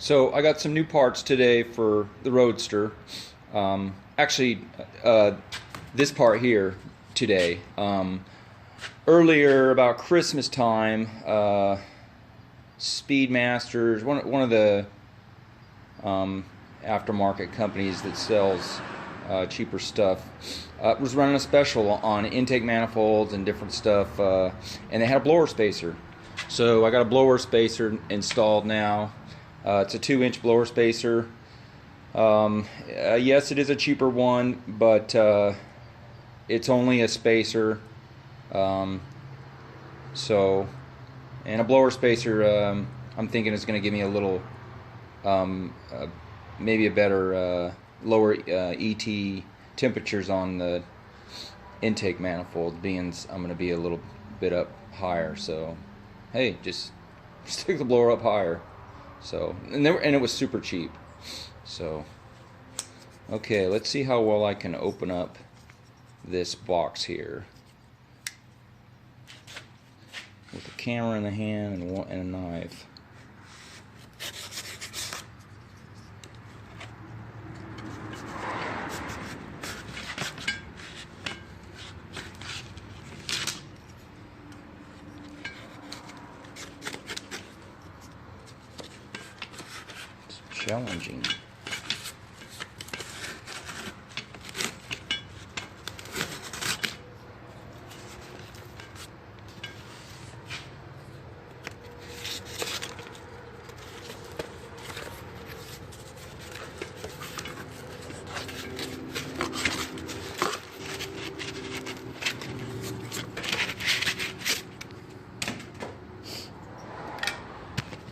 So I got some new parts today for the Roadster. Actually, this part here today. Earlier about Christmas time, Speedmasters, one of the aftermarket companies that sells cheaper stuff, was running a special on intake manifolds and different stuff, and they had a blower spacer. So I got a blower spacer installed now. It's a 2-inch blower spacer. Yes, it is a cheaper one, but it's only a spacer. So, and a blower spacer, I'm thinking is going to give me a little, maybe a better, lower ET temperatures on the intake manifold, being I'm going to be a little bit up higher. So, hey, just stick the blower up higher. So, and it was super cheap. So, okay, let's see how well I can open up this box here with a camera in the hand and a knife. Challenging.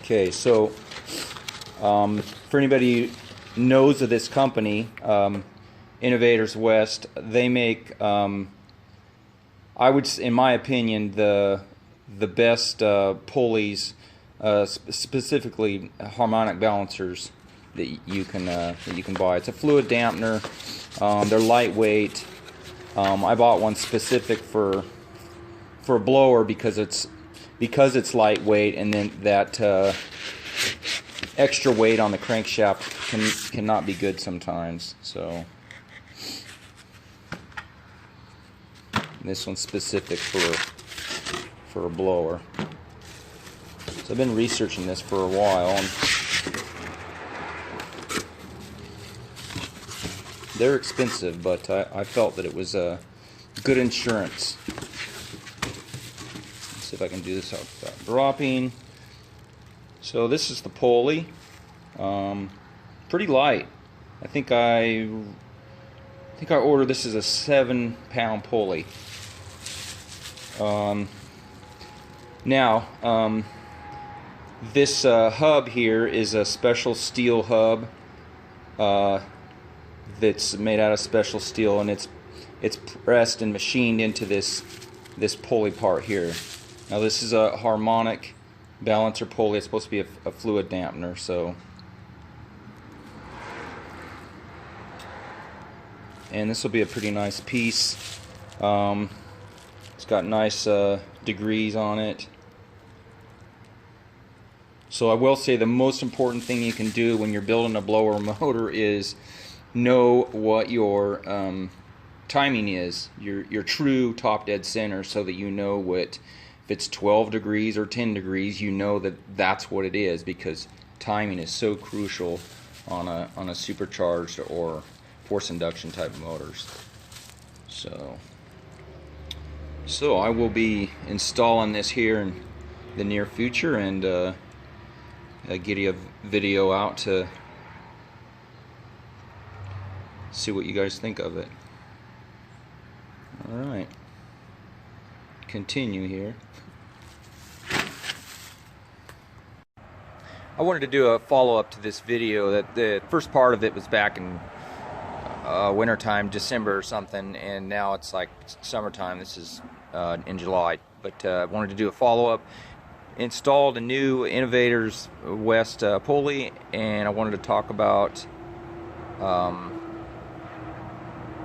Okay, so for anybody who knows of this company, Innovators West, they make, I would, in my opinion, the best pulleys, specifically harmonic balancers that you can buy. It's a fluid dampener. They're lightweight. I bought one specific for a blower because it's lightweight, and then that extra weight on the crankshaft cannot be good sometimes. So this one's specific for a blower. So I've been researching this for a while, and they're expensive, but I felt that it was good insurance. Let's see if I can do this without dropping. So this is the pulley. Pretty light. I think I ordered this as a 7-pound pulley. Now this hub here is a special steel hub that's made out of special steel, and it's pressed and machined into this pulley part here. Now this is a harmonic balancer pulley. It's supposed to be a fluid dampener, so, and this will be a pretty nice piece. It's got nice degrees on it. So I will say the most important thing you can do when you're building a blower motor is know what your timing is, your true top dead center, so that you know what, if it's 12 degrees or 10 degrees, you know that that's what it is, because timing is so crucial on a supercharged or force induction type of motors. So I will be installing this here in the near future, and get a video out to see what you guys think of it. Alright, continue here. I wanted to do a follow-up to this video. That the first part of it was back in wintertime, December or something, and now it's like summertime. This is in July, but I wanted to do a follow-up. Installed a new Innovators West pulley, and I wanted to talk about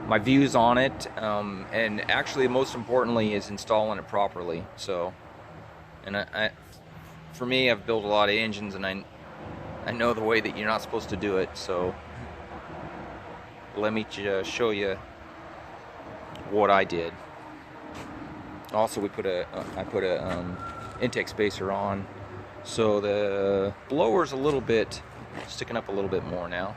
my views on it, and actually most importantly is installing it properly. So, and for me, I've built a lot of engines, and I know the way that you're not supposed to do it, so let me show you what I did. Also, I put a intake spacer on, so the blower's a little bit sticking up a little bit more now.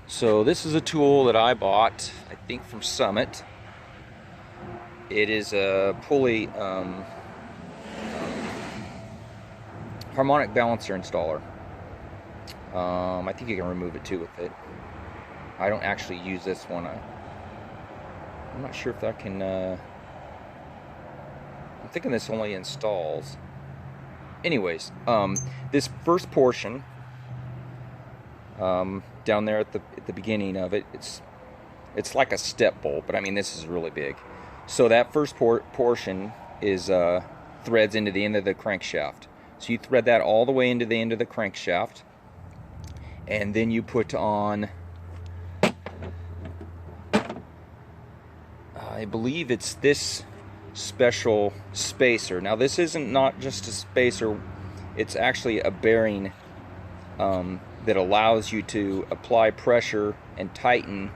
So this is a tool that I bought, I think from Summit. It is a pulley harmonic balancer installer. I think you can remove it too with it. I don't actually use this one. I'm not sure if that can. I'm thinking this only installs. Anyways, this first portion down there at the beginning of it, it's like a step bolt, but I mean this is really big. So that first portion is threads into the end of the crankshaft. So you thread that all the way into the end of the crankshaft, and then you put on, I believe it's this special spacer. Now this isn't not just a spacer, it's actually a bearing that allows you to apply pressure and tighten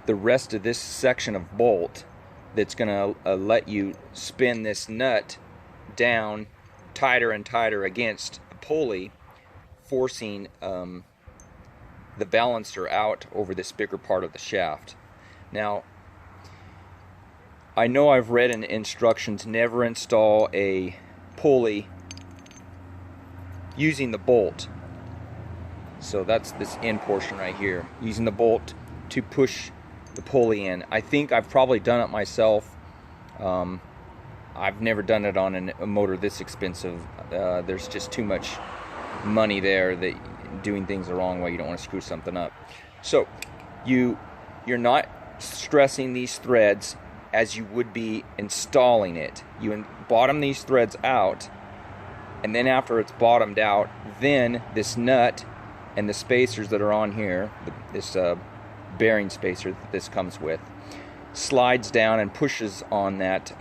the rest of this section of bolt that's going to let you spin this nut down tighter and tighter against the pulley, forcing the balancer out over this bigger part of the shaft. Now, I know I've read in the instructions, never install a pulley using the bolt. So that's this end portion right here, using the bolt to push the pulley in. I think I've probably done it myself. I've never done it on a motor this expensive. There's just too much money there that doing things the wrong way, you don't want to screw something up. So you're not stressing these threads as you would be installing it. You bottom these threads out, and then after it's bottomed out, then this nut and the spacers that are on here, this bearing spacer that this comes with, slides down and pushes on that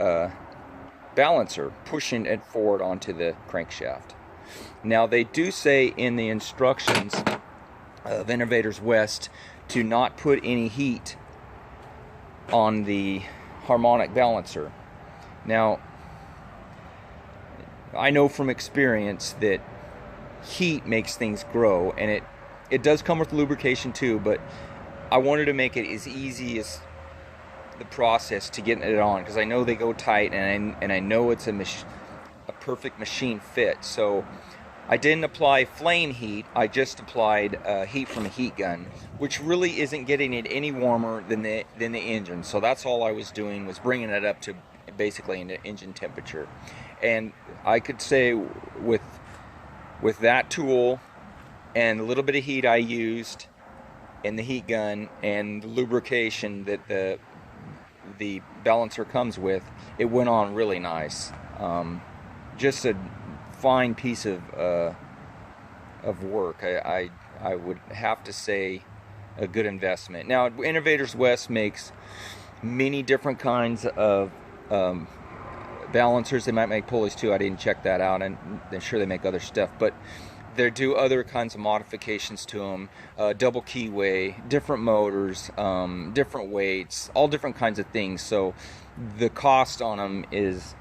balancer, pushing it forward onto the crankshaft. Now they do say in the instructions of Innovators West to not put any heat on the harmonic balancer. Now I know from experience that heat makes things grow, and it does come with lubrication too, but I wanted to make it as easy as the process to getting it on, because I know they go tight, and I know it's a perfect machine fit. So I didn't apply flame heat, I just applied heat from a heat gun, which really isn't getting it any warmer than the engine. So that's all I was doing, was bringing it up to basically into engine temperature. And I could say with that tool and a little bit of heat I used in the heat gun and the lubrication that the balancer comes with, it went on really nice. Just a fine piece of work. I would have to say a good investment. Now, Innovators West makes many different kinds of balancers. They might make pulleys too. I didn't check that out, and I'm sure they make other stuff, but they do other kinds of modifications to them, double keyway, different motors, different weights, all different kinds of things. So the cost on them is,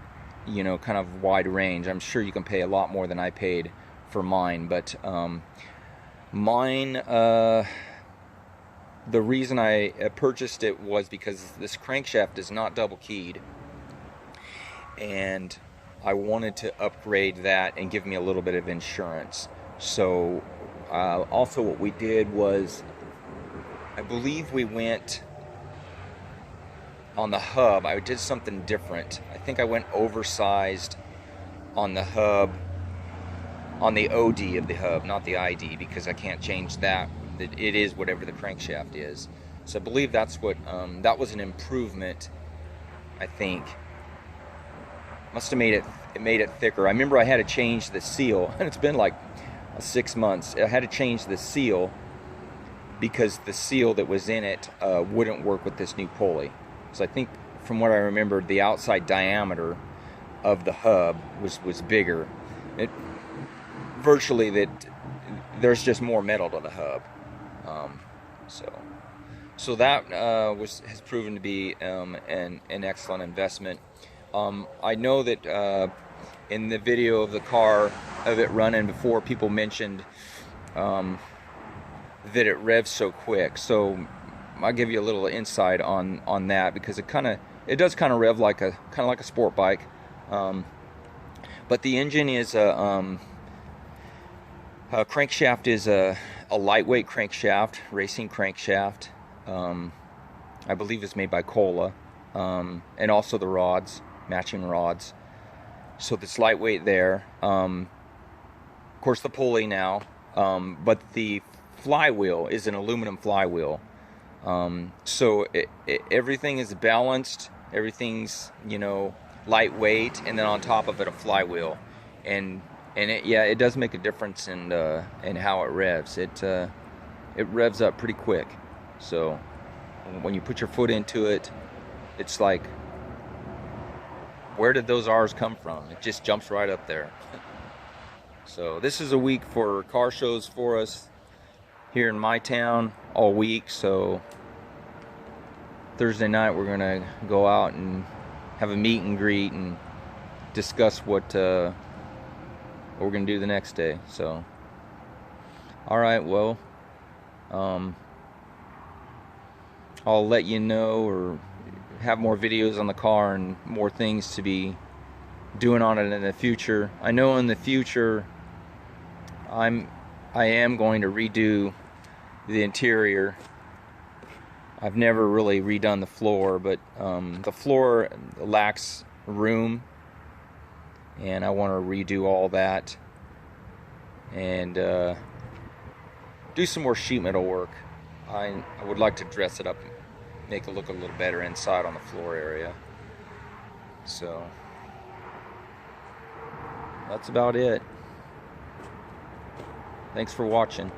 kind of wide range. I'm sure you can pay a lot more than I paid for mine, but mine, the reason I purchased it was because this crankshaft is not double keyed, and I wanted to upgrade that and give me a little bit of insurance. So also what we did was, I believe we went on the hub, I did something different. I think I went oversized on the hub, on the OD of the hub, not the ID, because I can't change that. It is whatever the crankshaft is. So I believe that's what, that was an improvement, I think. Must have made it thicker. I remember I had to change the seal, and it's been like 6 months. I had to change the seal because the seal that was in it wouldn't work with this new pulley. So I think, from what I remember, the outside diameter of the hub was bigger. It virtually that there's just more metal to the hub. So that has proven to be an excellent investment. I know that in the video of the car of it running before, people mentioned that it revs so quick. So I'll give you a little insight on that, because it does kind of rev like a sport bike. But the engine is a crankshaft is a lightweight crankshaft, racing crankshaft. I believe it's made by Cola, and also the rods, matching rods. So it's lightweight there. Of course, the pulley now, but the flywheel is an aluminum flywheel. So everything is balanced. Everything's, lightweight, and then on top of it a flywheel, and it does make a difference in how it revs. It revs up pretty quick. So when you put your foot into it, it's like, where did those R's come from? It just jumps right up there. So this is a week for car shows for us here in my town, all week. So Thursday night we're gonna go out and have a meet and greet and discuss what we're gonna do the next day. So, all right, well, I'll let you know, or have more videos on the car and more things to be doing on it in the future. I know in the future I am going to redo the interior. I've never really redone the floor, but the floor lacks room, and I want to redo all that and do some more sheet metal work. I would like to dress it up and make it look a little better inside on the floor area. So that's about it. Thanks for watching.